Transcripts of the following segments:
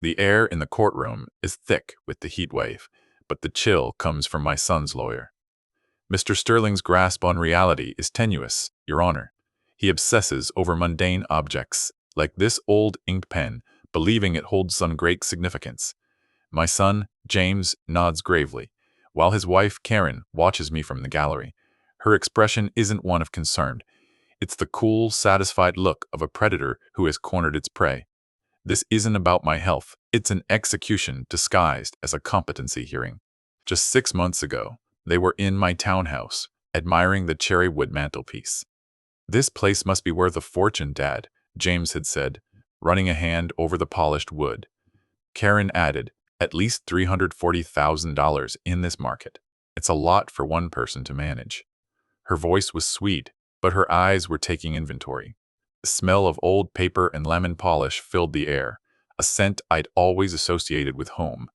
The air in the courtroom is thick with the heat wave, but the chill comes from my son's lawyer. Mr. Sterling's grasp on reality is tenuous, Your Honor. He obsesses over mundane objects, like this old ink pen, believing it holds some great significance. My son, James, nods gravely, while his wife, Karen, watches me from the gallery. Her expression isn't one of concern. It's the cool, satisfied look of a predator who has cornered its prey. This isn't about my health. It's an execution disguised as a competency hearing. Just 6 months ago, they were in my townhouse, admiring the cherry wood mantelpiece. "This place must be worth a fortune, Dad," James had said, running a hand over the polished wood. Karen added, "At least $340,000 in this market. It's a lot for one person to manage." Her voice was sweet, but her eyes were taking inventory. The smell of old paper and lemon polish filled the air, a scent I'd always associated with home.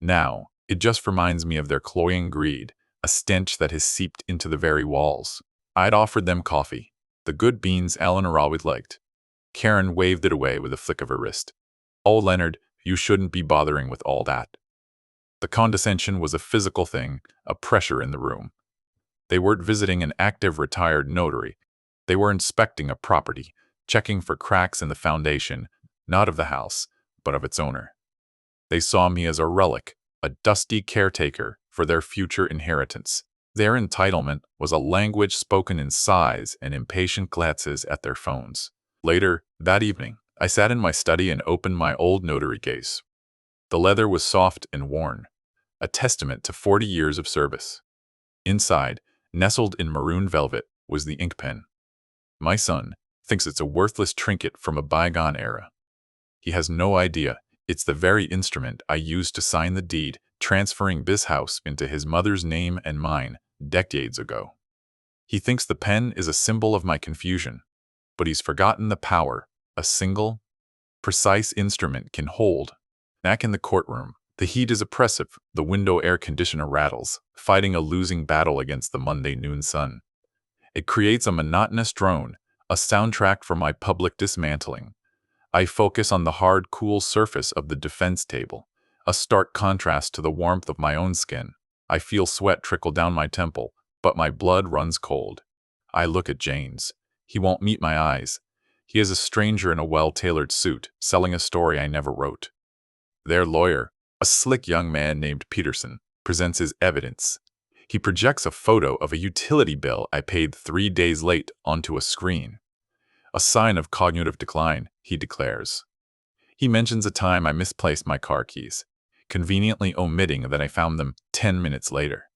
Now, it just reminds me of their cloying greed, a stench that has seeped into the very walls. I'd offered them coffee, the good beans Eleanor always liked. Karen waved it away with a flick of her wrist. "Oh, Leonard, you shouldn't be bothering with all that." The condescension was a physical thing, a pressure in the room. They weren't visiting an active retired notary. They were inspecting a property, checking for cracks in the foundation, not of the house, but of its owner. They saw me as a relic, a dusty caretaker for their future inheritance. Their entitlement was a language spoken in sighs and impatient glances at their phones. Later, that evening, I sat in my study and opened my old notary case. The leather was soft and worn, a testament to 40 years of service. Inside, nestled in maroon velvet, was the ink pen. My son thinks it's a worthless trinket from a bygone era. He has no idea it's the very instrument I used to sign the deed transferring this house into his mother's name and mine decades ago. He thinks the pen is a symbol of my confusion, but he's forgotten the power a single, precise instrument can hold. Back in the courtroom, the heat is oppressive, the window air conditioner rattles, fighting a losing battle against the Monday noon sun. It creates a monotonous drone, a soundtrack for my public dismantling. I focus on the hard, cool surface of the defense table, a stark contrast to the warmth of my own skin. I feel sweat trickle down my temple, but my blood runs cold. I look at James. He won't meet my eyes. He is a stranger in a well-tailored suit, selling a story I never wrote. Their lawyer, a slick young man named Peterson, presents his evidence. He projects a photo of a utility bill I paid 3 days late onto a screen. "A sign of cognitive decline," he declares. He mentions a time I misplaced my car keys, conveniently omitting that I found them 10 minutes later.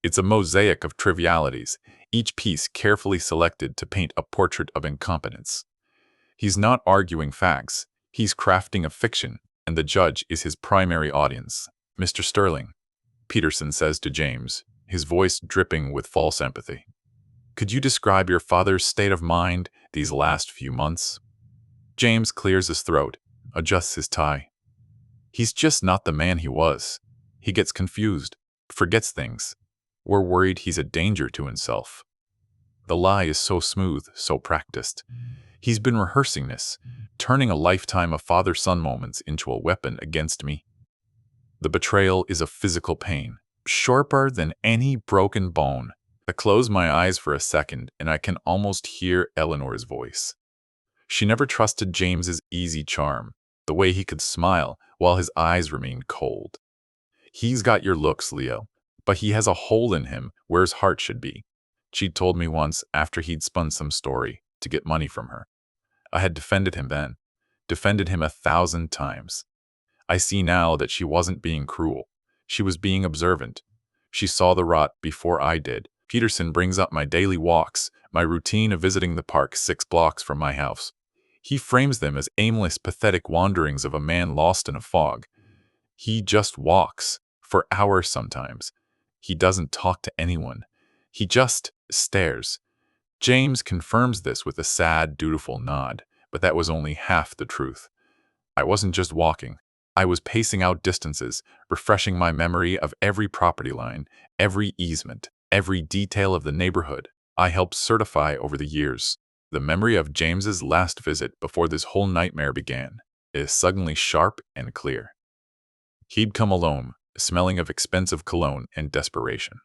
It's a mosaic of trivialities, each piece carefully selected to paint a portrait of incompetence. He's not arguing facts, he's crafting a fiction, and the judge is his primary audience. "Mr. Sterling," Peterson says to James, his voice dripping with false empathy, "could you describe your father's state of mind these last few months?" James clears his throat, adjusts his tie. He's just not the man he was. He gets confused, forgets things. We're worried he's a danger to himself. The lie is so smooth, so practiced. He's been rehearsing this, turning a lifetime of father-son moments into a weapon against me. The betrayal is a physical pain, sharper than any broken bone. I close my eyes for a second, and I can almost hear Eleanor's voice. She never trusted James's easy charm, the way he could smile while his eyes remained cold. "He's got your looks, Leo, but he has a hole in him where his heart should be," she'd told me once after he'd spun some story to get money from her. I had defended him then, defended him 1,000 times. I see now that she wasn't being cruel. She was being observant. She saw the rot before I did. Peterson brings up my daily walks, my routine of visiting the park 6 blocks from my house. He frames them as aimless, pathetic wanderings of a man lost in a fog. He just walks, for hours sometimes. He doesn't talk to anyone. He just stares. James confirms this with a sad, dutiful nod, but that was only half the truth. I wasn't just walking. I was pacing out distances, refreshing my memory of every property line, every easement, every detail of the neighborhood I helped certify over the years. The memory of James's last visit before this whole nightmare began. is suddenly sharp and clear. He'd come alone, smelling of expensive cologne and desperation.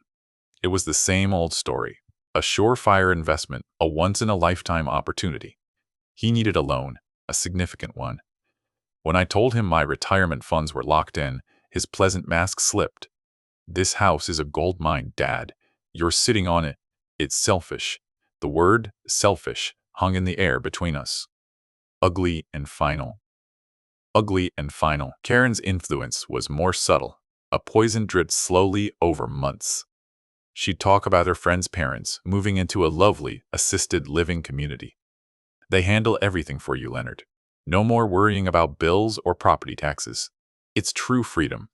It was the same old story. A surefire investment, a once-in-a-lifetime opportunity. He needed a loan, a significant one. When I told him my retirement funds were locked in, his pleasant mask slipped. "This house is a gold mine, Dad. You're sitting on it. It's selfish." The word selfish hung in the air between us. Ugly and final. Ugly and final. Karen's influence was more subtle. A poison dripped slowly over months. She'd talk about her friend's parents moving into a lovely, assisted living community. "They handle everything for you, Leonard. No more worrying about bills or property taxes. It's true freedom."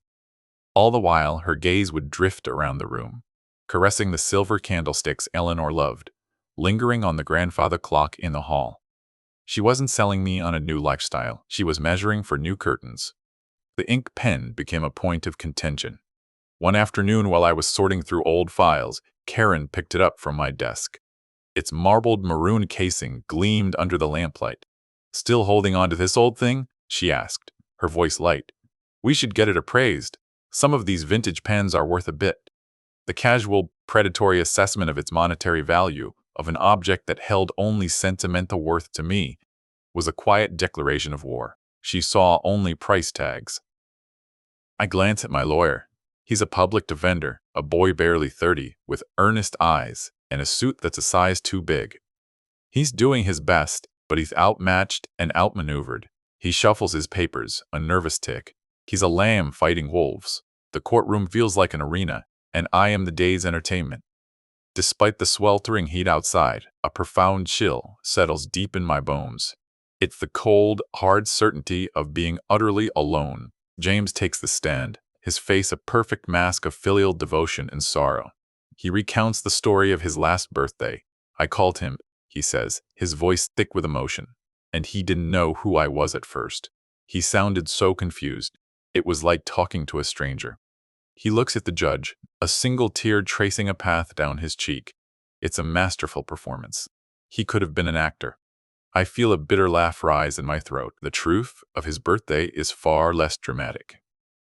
All the while, her gaze would drift around the room, caressing the silver candlesticks Eleanor loved, lingering on the grandfather clock in the hall. She wasn't selling me on a new lifestyle. She was measuring for new curtains. The ink pen became a point of contention. One afternoon, while I was sorting through old files, Karen picked it up from my desk. Its marbled maroon casing gleamed under the lamplight. "Still holding on to this old thing?" she asked, her voice light. "We should get it appraised. Some of these vintage pens are worth a bit." The casual, predatory assessment of its monetary value, of an object that held only sentimental worth to me, was a quiet declaration of war. She saw only price tags. I glanced at my lawyer. He's a public defender, a boy barely 30, with earnest eyes and a suit that's a size too big. He's doing his best, but he's outmatched and outmaneuvered. He shuffles his papers, a nervous tick. He's a lamb fighting wolves. The courtroom feels like an arena, and I am the day's entertainment. Despite the sweltering heat outside, a profound chill settles deep in my bones. It's the cold, hard certainty of being utterly alone. James takes the stand, his face a perfect mask of filial devotion and sorrow. He recounts the story of his last birthday. "I called him," he says, his voice thick with emotion, "and he didn't know who I was at first. He sounded so confused. It was like talking to a stranger." He looks at the judge, a single tear tracing a path down his cheek. It's a masterful performance. He could have been an actor. I feel a bitter laugh rise in my throat. The truth of his birthday is far less dramatic.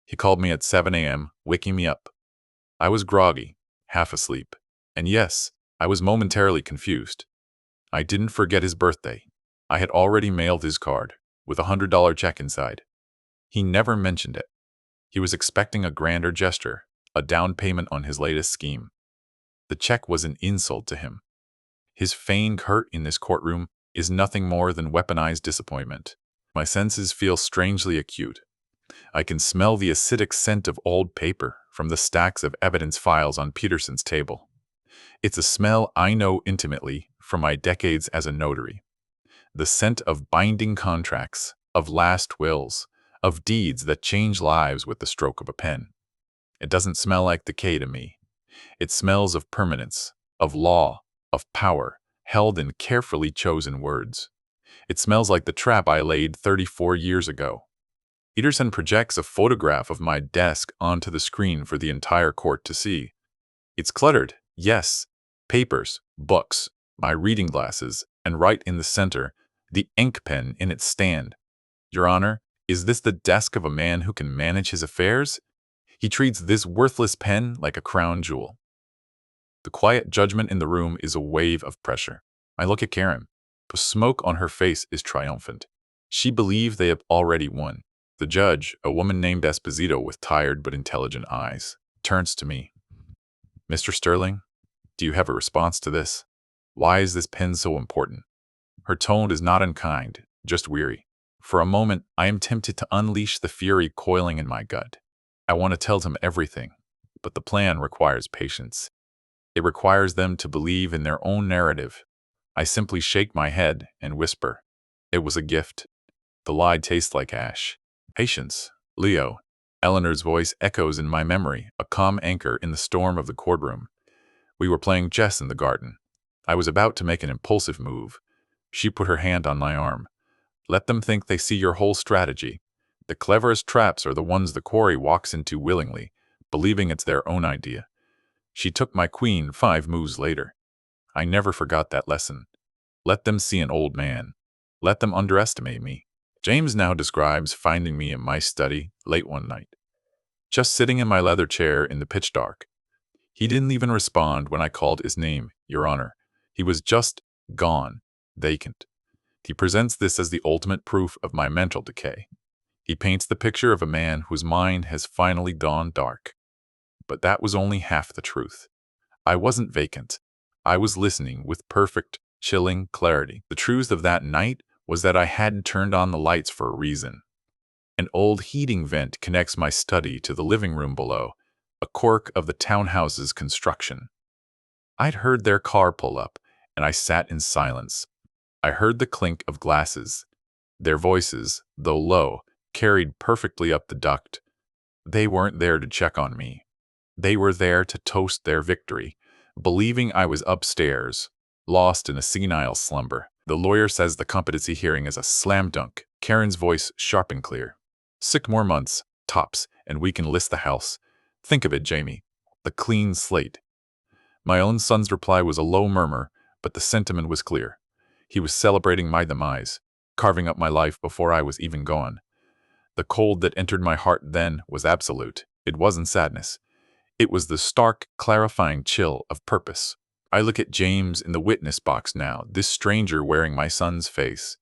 He called me at 7 a.m., waking me up. I was groggy, half asleep, and yes, I was momentarily confused. I didn't forget his birthday. I had already mailed his card, with a $100 check inside. He never mentioned it. He was expecting a grander gesture, a down payment on his latest scheme. The check was an insult to him. His feigned hurt in this courtroom is nothing more than weaponized disappointment. My senses feel strangely acute. I can smell the acidic scent of old paper from the stacks of evidence files on Peterson's table. It's a smell I know intimately from my decades as a notary. The scent of binding contracts, of last wills, of deeds that change lives with the stroke of a pen. It doesn't smell like decay to me. It smells of permanence, of law, of power, held in carefully chosen words. It smells like the trap I laid 34 years ago. Peterson projects a photograph of my desk onto the screen for the entire court to see. It's cluttered, yes. Papers, books, my reading glasses, and right in the center, the ink pen in its stand. "Your Honor, is this the desk of a man who can manage his affairs? He treats this worthless pen like a crown jewel." The quiet judgment in the room is a wave of pressure. I look at Karen. The smoke on her face is triumphant. She believes they have already won. The judge, a woman named Esposito with tired but intelligent eyes, turns to me. "Mr. Sterling, do you have a response to this? Why is this pen so important?" Her tone is not unkind, just weary. For a moment, I am tempted to unleash the fury coiling in my gut. I want to tell them everything, but the plan requires patience. It requires them to believe in their own narrative. I simply shake my head and whisper, "It was a gift. The lie tastes like ash." "Patience, Leo." Eleanor's voice echoes in my memory, a calm anchor in the storm of the courtroom. We were playing chess in the garden. I was about to make an impulsive move. She put her hand on my arm. "Let them think they see your whole strategy. The cleverest traps are the ones the quarry walks into willingly, believing it's their own idea." She took my queen 5 moves later. I never forgot that lesson. Let them see an old man. Let them underestimate me. James now describes finding me in my study late one night, just sitting in my leather chair in the pitch dark. He didn't even respond when I called his name, Your Honor. He was just gone, vacant. He presents this as the ultimate proof of my mental decay. He paints the picture of a man whose mind has finally gone dark. But that was only half the truth. I wasn't vacant. I was listening with perfect, chilling clarity. The truth of that night was that I hadn't turned on the lights for a reason. An old heating vent connects my study to the living room below, a quirk of the townhouse's construction. I'd heard their car pull up, and I sat in silence. I heard the clink of glasses. Their voices, though low, carried perfectly up the duct. They weren't there to check on me. They were there to toast their victory, believing I was upstairs, lost in a senile slumber. The lawyer says the competency hearing is a slam dunk. Karen's voice sharp and clear. 6 more months, tops, and we can list the house. Think of it, Jamie. The clean slate. My own son's reply was a low murmur, but the sentiment was clear. He was celebrating my demise, carving up my life before I was even gone. The cold that entered my heart then was absolute. It wasn't sadness. It was the stark, clarifying chill of purpose. I look at James in the witness box now, this stranger wearing my son's face.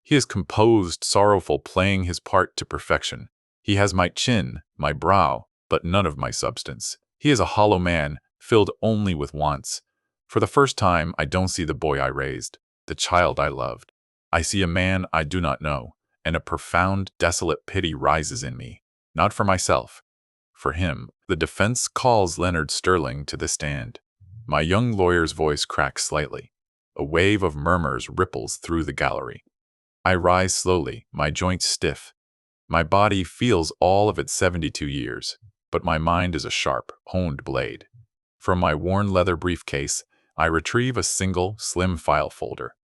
He is composed, sorrowful, playing his part to perfection. He has my chin, my brow, but none of my substance. He is a hollow man, filled only with wants. For the first time, I don't see the boy I raised, the child I loved. I see a man I do not know, and a profound, desolate pity rises in me. Not for myself, for him. The defense calls Leonard Sterling to the stand. My young lawyer's voice cracks slightly. A wave of murmurs ripples through the gallery. I rise slowly, my joints stiff. My body feels all of its 72 years, but my mind is a sharp, honed blade. From my worn leather briefcase, I retrieve a single, slim file folder.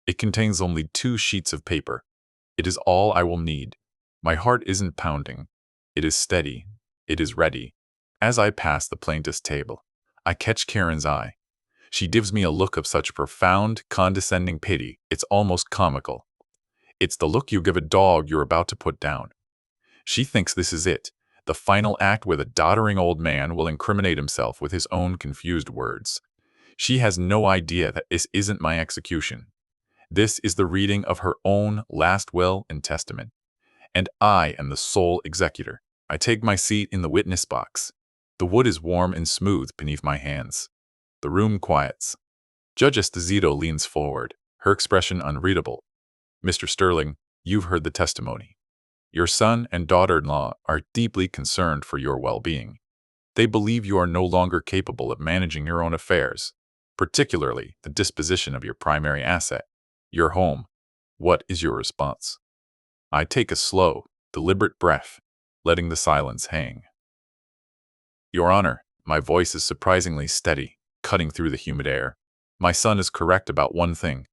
It contains only 2 sheets of paper. It is all I will need. My heart isn't pounding. It is steady. It is ready. As I pass the plaintiff's table, I catch Karen's eye. She gives me a look of such profound, condescending pity, it's almost comical. It's the look you give a dog you're about to put down. She thinks this is it, the final act where the doddering old man will incriminate himself with his own confused words. She has no idea that this isn't my execution. This is the reading of her own last will and testament. And I am the sole executor. I take my seat in the witness box. The wood is warm and smooth beneath my hands. The room quiets. Judge Esposito leans forward, her expression unreadable. Mr. Sterling, you've heard the testimony. Your son and daughter-in-law are deeply concerned for your well-being. They believe you are no longer capable of managing your own affairs, particularly the disposition of your primary asset, your home. What is your response? I take a slow, deliberate breath, letting the silence hang. Your Honor, my voice is surprisingly steady, cutting through the humid air. My son is correct about one thing.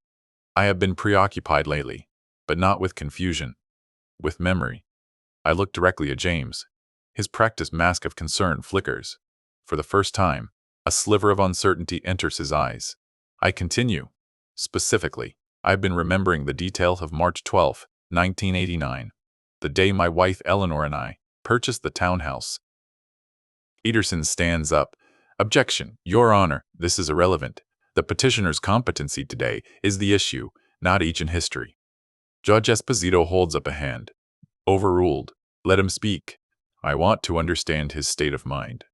I have been preoccupied lately, but not with confusion, with memory. I look directly at James. His practiced mask of concern flickers. For the first time, a sliver of uncertainty enters his eyes. I continue. Specifically, I've been remembering the details of March 12, 1989, the day my wife Eleanor and I purchased the townhouse. Peterson stands up. Objection, Your Honor, this is irrelevant. The petitioner's competency today is the issue, not ancient history. Judge Esposito holds up a hand. Overruled. Let him speak. I want to understand his state of mind.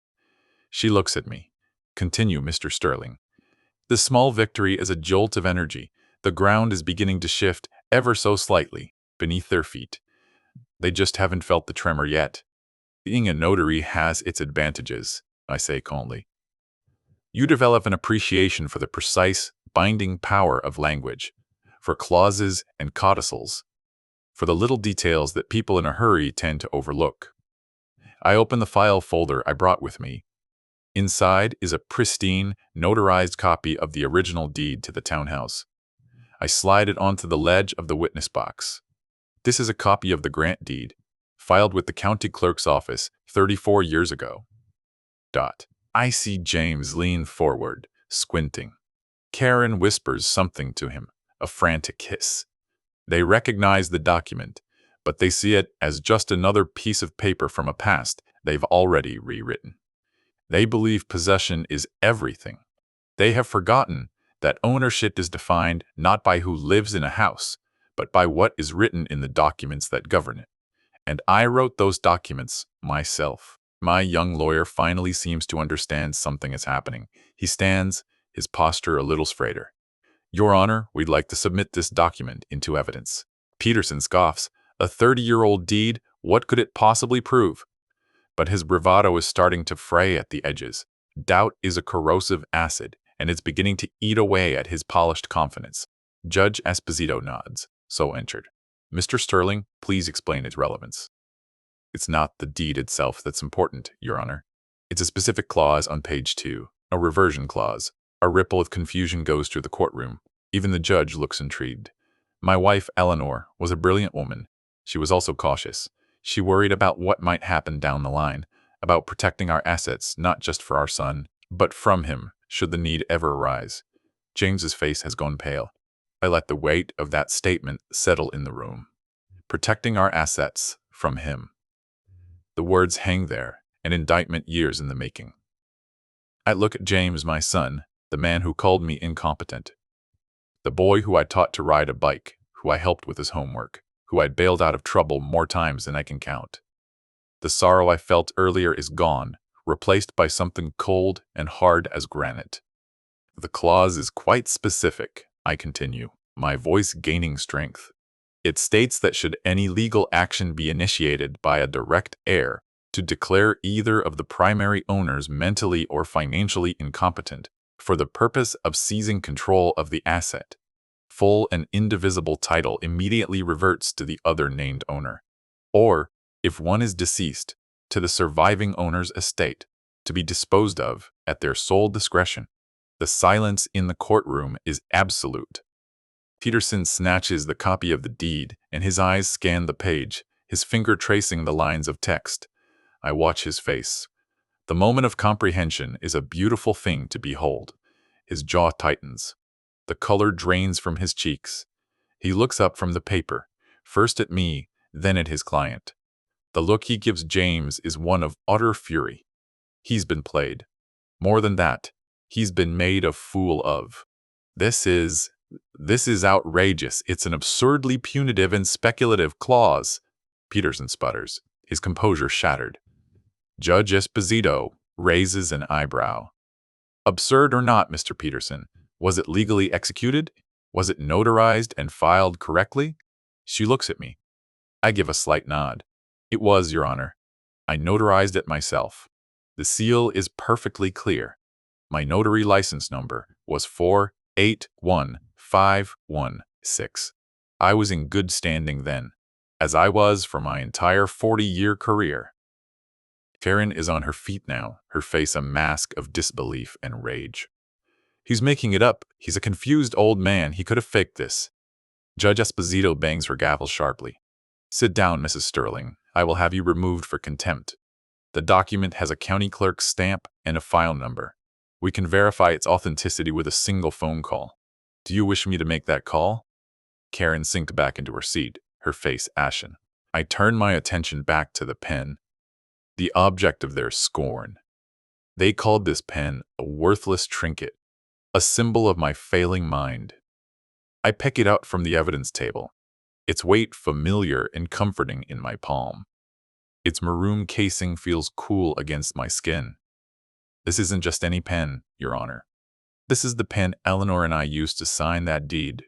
She looks at me. Continue, Mr. Sterling. This small victory is a jolt of energy. The ground is beginning to shift, ever so slightly, beneath their feet. They just haven't felt the tremor yet. Being a notary has its advantages, I say calmly. You develop an appreciation for the precise, binding power of language, for clauses and codicils, for the little details that people in a hurry tend to overlook. I open the file folder I brought with me. Inside is a pristine, notarized copy of the original deed to the townhouse. I slide it onto the ledge of the witness box. This is a copy of the grant deed, filed with the county clerk's office 34 years ago. I see James lean forward, squinting. Karen whispers something to him, a frantic hiss. They recognize the document, but they see it as just another piece of paper from a past they've already rewritten. They believe possession is everything. They have forgotten that ownership is defined not by who lives in a house, but by what is written in the documents that govern it. And I wrote those documents myself. My young lawyer finally seems to understand something is happening. He stands, his posture a little straighter. Your Honor, we'd like to submit this document into evidence. Peterson scoffs. A 30-year-old deed, what could it possibly prove? But his bravado is starting to fray at the edges. Doubt is a corrosive acid, and it's beginning to eat away at his polished confidence. Judge Esposito nods. So entered. Mr. Sterling, please explain its relevance. It's not the deed itself that's important, Your Honor. It's a specific clause on page 2, a reversion clause. A ripple of confusion goes through the courtroom. Even the judge looks intrigued. My wife, Eleanor, was a brilliant woman. She was also cautious. She worried about what might happen down the line, about protecting our assets, not just for our son, but from him, should the need ever arise. James's face has gone pale. I let the weight of that statement settle in the room. Protecting our assets from him. The words hang there, an indictment years in the making. I look at James, my son, the man who called me incompetent. The boy who I taught to ride a bike, who I helped with his homework, who I'd bailed out of trouble more times than I can count. The sorrow I felt earlier is gone, replaced by something cold and hard as granite. The clause is quite specific, I continue, my voice gaining strength. It states that should any legal action be initiated by a direct heir to declare either of the primary owners mentally or financially incompetent for the purpose of seizing control of the asset, full and indivisible title immediately reverts to the other named owner. Or, if one is deceased, to the surviving owner's estate, to be disposed of at their sole discretion. The silence in the courtroom is absolute. Peterson snatches the copy of the deed, and his eyes scan the page, his finger tracing the lines of text. I watch his face. The moment of comprehension is a beautiful thing to behold. His jaw tightens. The color drains from his cheeks. He looks up from the paper, first at me, then at his client. The look he gives James is one of utter fury. He's been played. More than that, he's been made a fool of. This is outrageous. It's an absurdly punitive and speculative clause. Peterson sputters, his composure shattered. Judge Esposito raises an eyebrow. Absurd or not, Mr. Peterson, was it legally executed? Was it notarized and filed correctly? She looks at me. I give a slight nod. It was, Your Honor. I notarized it myself. The seal is perfectly clear. My notary license number was 481516. I was in good standing then, as I was for my entire 40-year career. Karen is on her feet now, her face a mask of disbelief and rage. He's making it up. He's a confused old man. He could have faked this. Judge Esposito bangs her gavel sharply. Sit down, Mrs. Sterling. I will have you removed for contempt. The document has a county clerk's stamp and a file number. We can verify its authenticity with a single phone call. Do you wish me to make that call? Karen sinks back into her seat, her face ashen. I turn my attention back to the pen, the object of their scorn. They called this pen a worthless trinket, a symbol of my failing mind. I pick it out from the evidence table, its weight familiar and comforting in my palm. Its maroon casing feels cool against my skin. This isn't just any pen, Your Honor. This is the pen Eleanor and I used to sign that deed.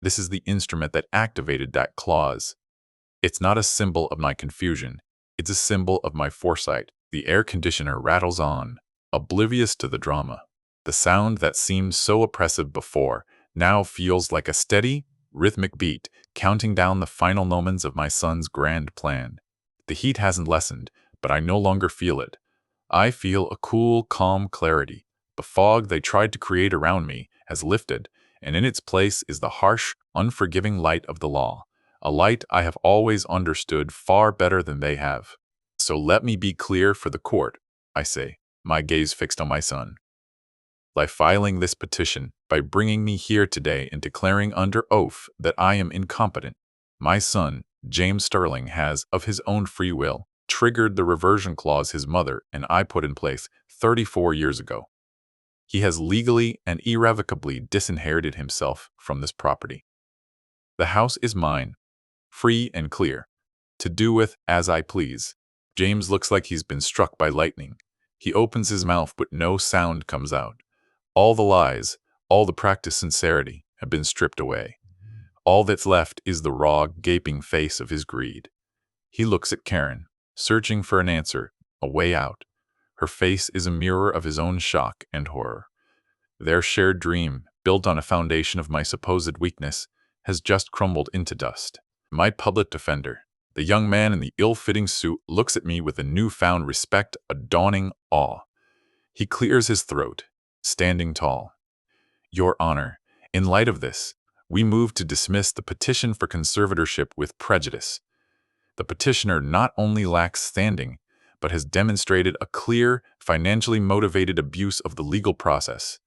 This is the instrument that activated that clause. It's not a symbol of my confusion. It's a symbol of my foresight. The air conditioner rattles on, oblivious to the drama. The sound that seemed so oppressive before now feels like a steady, rhythmic beat, counting down the final moments of my son's grand plan. The heat hasn't lessened, but I no longer feel it. I feel a cool, calm clarity. The fog they tried to create around me has lifted, and in its place is the harsh, unforgiving light of the law, a light I have always understood far better than they have. So let me be clear for the court, I say, my gaze fixed on my son. By filing this petition, by bringing me here today and declaring under oath that I am incompetent, my son, James Sterling has, of his own free will, triggered the reversion clause his mother and I put in place 34 years ago. He has legally and irrevocably disinherited himself from this property. The house is mine, free and clear, to do with as I please. James looks like he's been struck by lightning. He opens his mouth, but no sound comes out. All the lies, all the practiced sincerity have been stripped away. All that's left is the raw, gaping face of his greed. He looks at Karen, searching for an answer, a way out. Her face is a mirror of his own shock and horror. Their shared dream, built on a foundation of my supposed weakness, has just crumbled into dust. My public defender, the young man in the ill-fitting suit, looks at me with a newfound respect, a dawning awe. He clears his throat, standing tall. Your Honor, in light of this, we move to dismiss the petition for conservatorship with prejudice. The petitioner not only lacks standing, but has demonstrated a clear, financially motivated abuse of the legal process.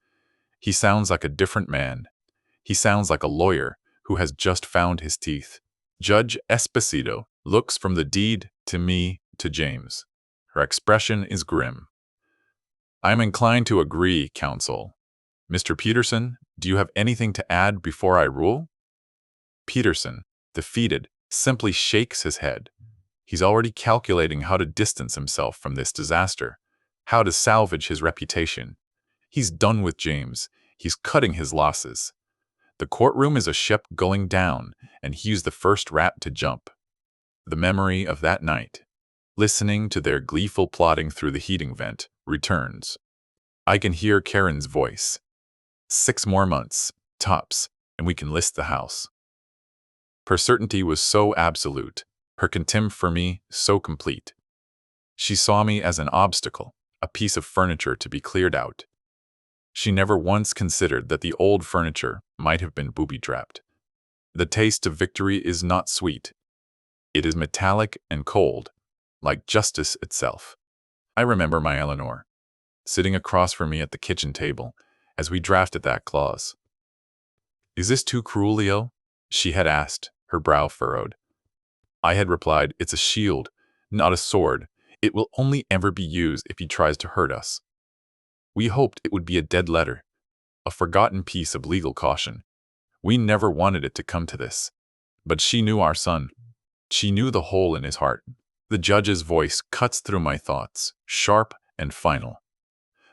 He sounds like a different man. He sounds like a lawyer who has just found his teeth. Judge Esposito looks from the deed to me to James. Her expression is grim. I am inclined to agree, counsel. Mr. Peterson, do you have anything to add before I rule? Peterson, defeated, simply shakes his head. He's already calculating how to distance himself from this disaster, how to salvage his reputation. He's done with James. He's cutting his losses. The courtroom is a ship going down, and he's the first rat to jump. The memory of that night, listening to their gleeful plodding through the heating vent, returns. I can hear Karen's voice. 6 more months, tops, and we can list the house. Her certainty was so absolute, her contempt for me so complete. She saw me as an obstacle, a piece of furniture to be cleared out. She never once considered that the old furniture might have been booby-trapped. The taste of victory is not sweet. It is metallic and cold, like justice itself. I remember my Eleanor, sitting across from me at the kitchen table as we drafted that clause. Is this too cruel, Leo? She had asked, her brow furrowed. I had replied, it's a shield, not a sword. It will only ever be used if he tries to hurt us. We hoped it would be a dead letter, a forgotten piece of legal caution. We never wanted it to come to this. But she knew our son. She knew the hole in his heart. The judge's voice cuts through my thoughts, sharp and final.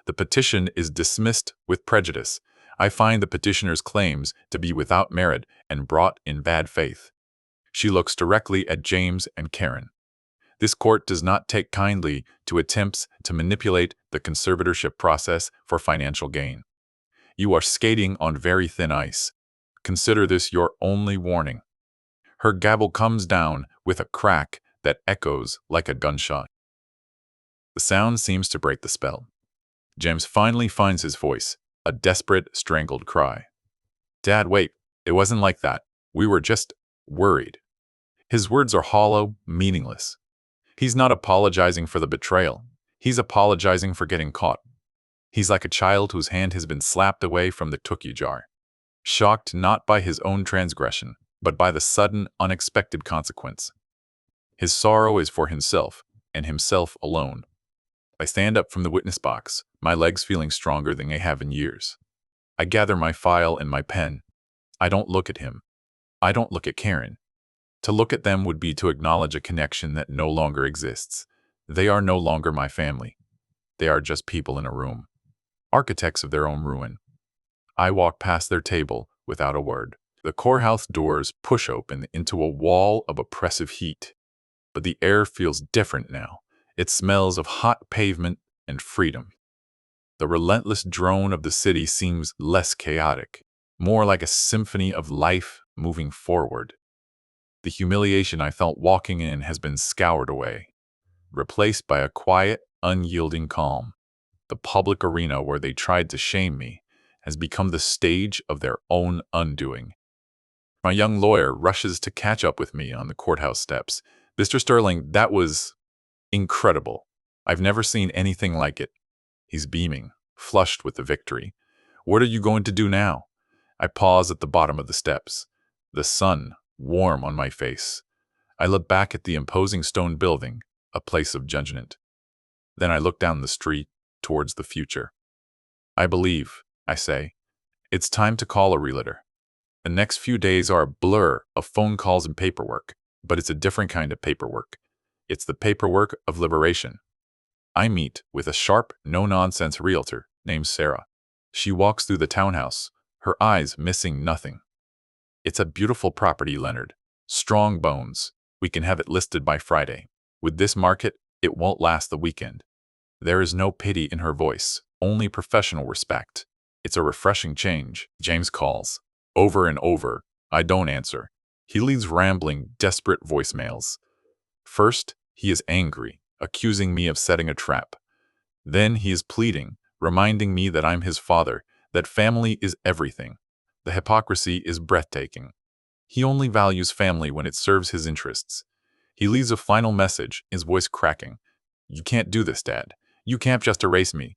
The petition is dismissed with prejudice. I find the petitioner's claims to be without merit and brought in bad faith. She looks directly at James and Karen. This court does not take kindly to attempts to manipulate the conservatorship process for financial gain. You are skating on very thin ice. Consider this your only warning. Her gavel comes down with a crack that echoes like a gunshot. The sound seems to break the spell. James finally finds his voice, a desperate, strangled cry. Dad, wait, it wasn't like that. We were just worried. His words are hollow, meaningless. He's not apologizing for the betrayal. He's apologizing for getting caught. He's like a child whose hand has been slapped away from the cookie jar, shocked not by his own transgression, but by the sudden, unexpected consequence. His sorrow is for himself, and himself alone. I stand up from the witness box, my legs feeling stronger than they have in years. I gather my file and my pen. I don't look at him. I don't look at Karen. To look at them would be to acknowledge a connection that no longer exists. They are no longer my family. They are just people in a room, architects of their own ruin. I walk past their table without a word. The courthouse doors push open into a wall of oppressive heat. But the air feels different now. It smells of hot pavement and freedom. The relentless drone of the city seems less chaotic, more like a symphony of life moving forward. The humiliation I felt walking in has been scoured away, replaced by a quiet, unyielding calm. The public arena where they tried to shame me has become the stage of their own undoing. My young lawyer rushes to catch up with me on the courthouse steps. Mr. Sterling, that was incredible. I've never seen anything like it. He's beaming, flushed with the victory. What are you going to do now? I pause at the bottom of the steps, the sun warm on my face. I look back at the imposing stone building, a place of judgment. Then I look down the street, towards the future. I believe, I say, it's time to call a realtor. The next few days are a blur of phone calls and paperwork, but it's a different kind of paperwork. It's the paperwork of liberation. I meet with a sharp, no-nonsense realtor named Sarah. She walks through the townhouse, her eyes missing nothing. It's a beautiful property, Leonard. Strong bones. We can have it listed by Friday. With this market, it won't last the weekend. There is no pity in her voice, only professional respect. It's a refreshing change. James calls. Over and over. I don't answer. He leaves rambling, desperate voicemails. First, he is angry, accusing me of setting a trap. Then he is pleading, reminding me that I'm his father, that family is everything. The hypocrisy is breathtaking. He only values family when it serves his interests. He leaves a final message, his voice cracking. You can't do this, Dad. You can't just erase me.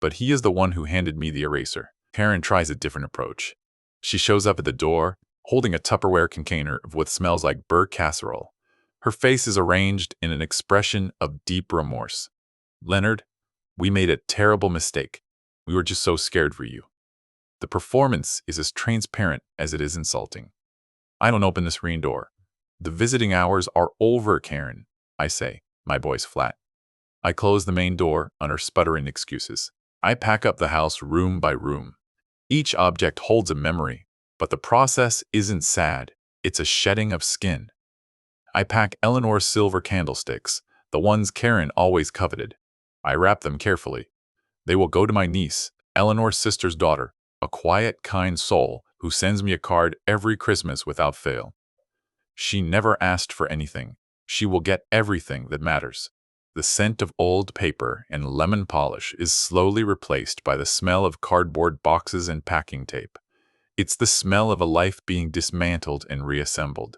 But he is the one who handed me the eraser. Karen tries a different approach. She shows up at the door, holding a Tupperware container of what smells like burnt casserole. Her face is arranged in an expression of deep remorse. Leonard, we made a terrible mistake. We were just so scared for you. The performance is as transparent as it is insulting. I don't open the screen door. The visiting hours are over, Karen, I say, my voice flat. I close the main door under sputtering excuses. I pack up the house room by room. Each object holds a memory, but the process isn't sad. It's a shedding of skin. I pack Eleanor's silver candlesticks, the ones Karen always coveted. I wrap them carefully. They will go to my niece, Eleanor's sister's daughter, a quiet, kind soul who sends me a card every Christmas without fail. She never asked for anything. She will get everything that matters. The scent of old paper and lemon polish is slowly replaced by the smell of cardboard boxes and packing tape. It's the smell of a life being dismantled and reassembled.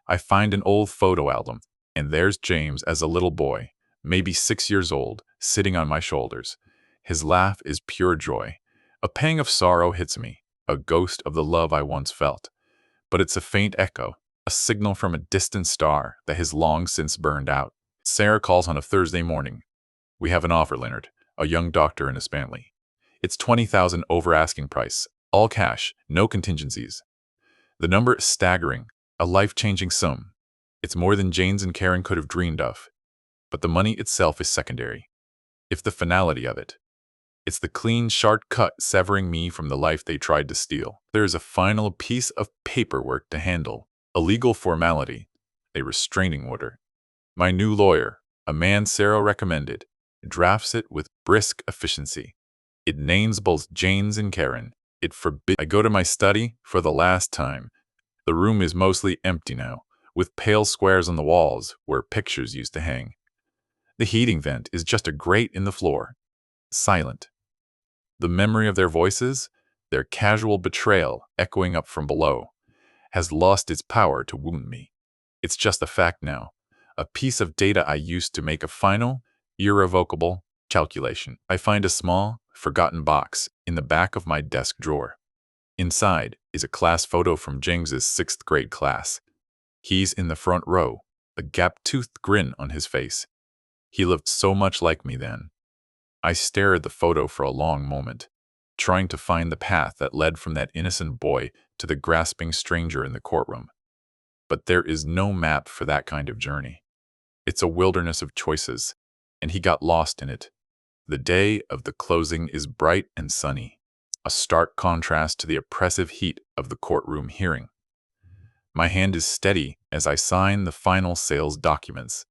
I find an old photo album, and there's James as a little boy, maybe 6 years old, sitting on my shoulders. His laugh is pure joy. A pang of sorrow hits me, a ghost of the love I once felt. But it's a faint echo, a signal from a distant star that has long since burned out. Sarah calls on a Thursday morning. We have an offer, Leonard, a young doctor and his family. It's $20,000 over asking price, all cash, no contingencies. The number is staggering, a life-changing sum. It's more than James and Karen could have dreamed of. But the money itself is secondary. It's the finality of it. It's the clean, sharp cut severing me from the life they tried to steal. There is a final piece of paperwork to handle, a legal formality, a restraining order. My new lawyer, a man Sarah recommended, drafts it with brisk efficiency. It names both James and Karen. It forbids. I go to my study for the last time. The room is mostly empty now, with pale squares on the walls where pictures used to hang. The heating vent is just a grate in the floor. Silent. The memory of their voices, their casual betrayal echoing up from below, has lost its power to wound me. It's just a fact now, a piece of data I used to make a final, irrevocable calculation. I find a small, forgotten box in the back of my desk drawer. Inside is a class photo from James's 6th grade class. He's in the front row, a gap-toothed grin on his face. He looked so much like me then. I stare at the photo for a long moment, trying to find the path that led from that innocent boy to the grasping stranger in the courtroom. But there is no map for that kind of journey. It's a wilderness of choices, and he got lost in it. The day of the closing is bright and sunny, a stark contrast to the oppressive heat of the courtroom hearing. My hand is steady as I sign the final sales documents.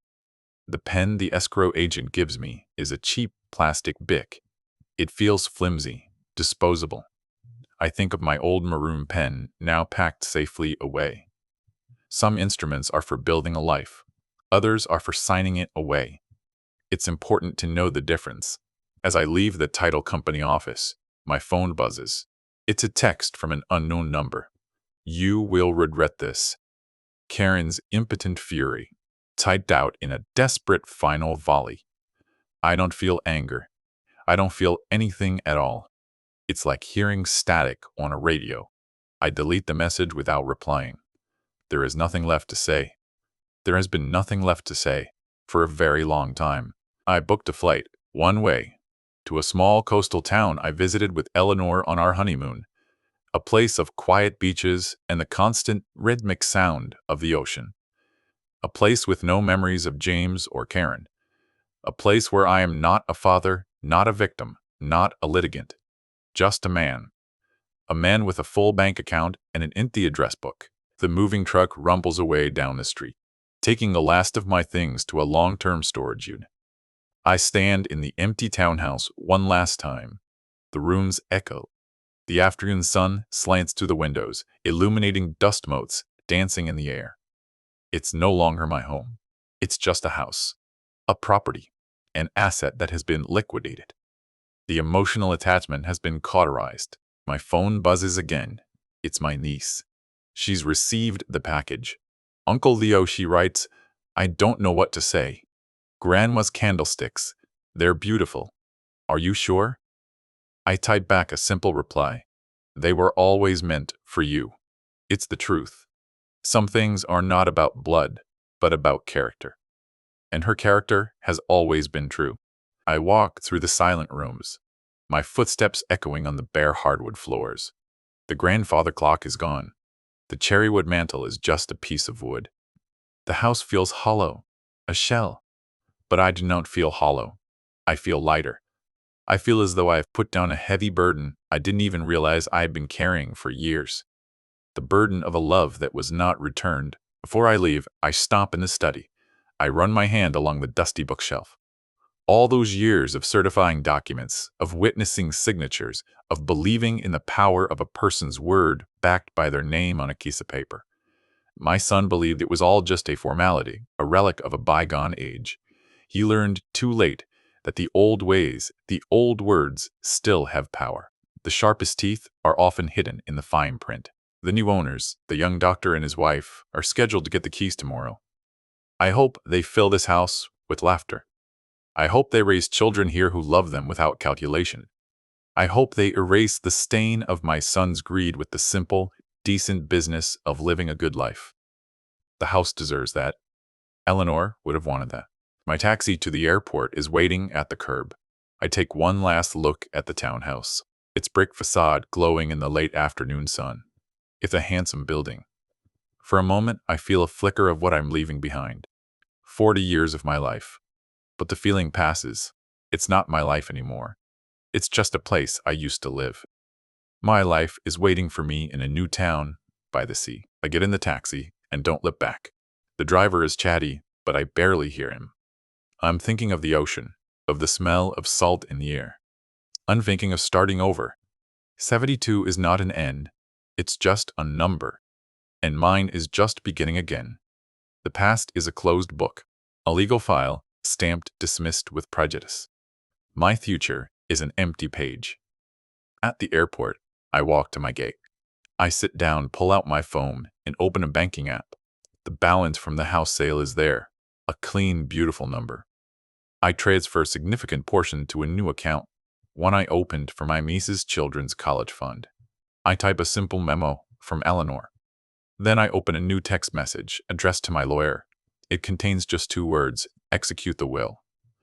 The pen the escrow agent gives me is a cheap plastic Bic. It feels flimsy, disposable. I think of my old maroon pen, now packed safely away. Some instruments are for building a life. Others are for signing it away. It's important to know the difference. As I leave the title company office, my phone buzzes. It's a text from an unknown number. You will regret this. Karen's impotent fury, typed out in a desperate final volley. I don't feel anger. I don't feel anything at all. It's like hearing static on a radio. I delete the message without replying. There is nothing left to say. There has been nothing left to say for a very long time. I booked a flight, one way, to a small coastal town I visited with Eleanor on our honeymoon, a place of quiet beaches and the constant rhythmic sound of the ocean. A place with no memories of James or Karen. A place where I am not a father, not a victim, not a litigant, just a man. A man with a full bank account and an empty address book. The moving truck rumbles away down the street, taking the last of my things to a long-term storage unit. I stand in the empty townhouse one last time. The rooms echo. The afternoon sun slants through the windows, illuminating dust motes dancing in the air. It's no longer my home. It's just a house, a property, an asset that has been liquidated. The emotional attachment has been cauterized. My phone buzzes again. It's my niece. She's received the package. Uncle Leo, she writes, I don't know what to say. Grandma's candlesticks. They're beautiful. Are you sure? I type back a simple reply. They were always meant for you. It's the truth. Some things are not about blood, but about character. And her character has always been true. I walk through the silent rooms, my footsteps echoing on the bare hardwood floors. The grandfather clock is gone. The cherrywood mantel is just a piece of wood. The house feels hollow, a shell. But I do not feel hollow. I feel lighter. I feel as though I have put down a heavy burden I didn't even realize I had been carrying for years. The burden of a love that was not returned. Before I leave, I stop in the study. I run my hand along the dusty bookshelf. All those years of certifying documents, of witnessing signatures, of believing in the power of a person's word backed by their name on a piece of paper. My son believed it was all just a formality, a relic of a bygone age. He learned too late that the old ways, the old words still have power. The sharpest teeth are often hidden in the fine print. The new owners, the young doctor and his wife, are scheduled to get the keys tomorrow. I hope they fill this house with laughter. I hope they raise children here who love them without calculation. I hope they erase the stain of my son's greed with the simple, decent business of living a good life. The house deserves that. Eleanor would have wanted that. My taxi to the airport is waiting at the curb. I take one last look at the townhouse, its brick facade glowing in the late afternoon sun. It's a handsome building. For a moment, I feel a flicker of what I'm leaving behind. 40 years of my life. But the feeling passes. It's not my life anymore. It's just a place I used to live. My life is waiting for me in a new town by the sea. I get in the taxi and don't look back. The driver is chatty, but I barely hear him. I'm thinking of the ocean, of the smell of salt in the air. I'm thinking of starting over. 72 is not an end. It's just a number. And mine is just beginning again. The past is a closed book, a legal file stamped dismissed with prejudice. My future is an empty page. At the airport, I walk to my gate. I sit down, pull out my phone, and open a banking app. The balance from the house sale is there, a clean, beautiful number. I transfer a significant portion to a new account, one I opened for my niece's children's college fund. I type a simple memo from Eleanor. Then I open a new text message addressed to my lawyer. It contains just 2 words, execute the will.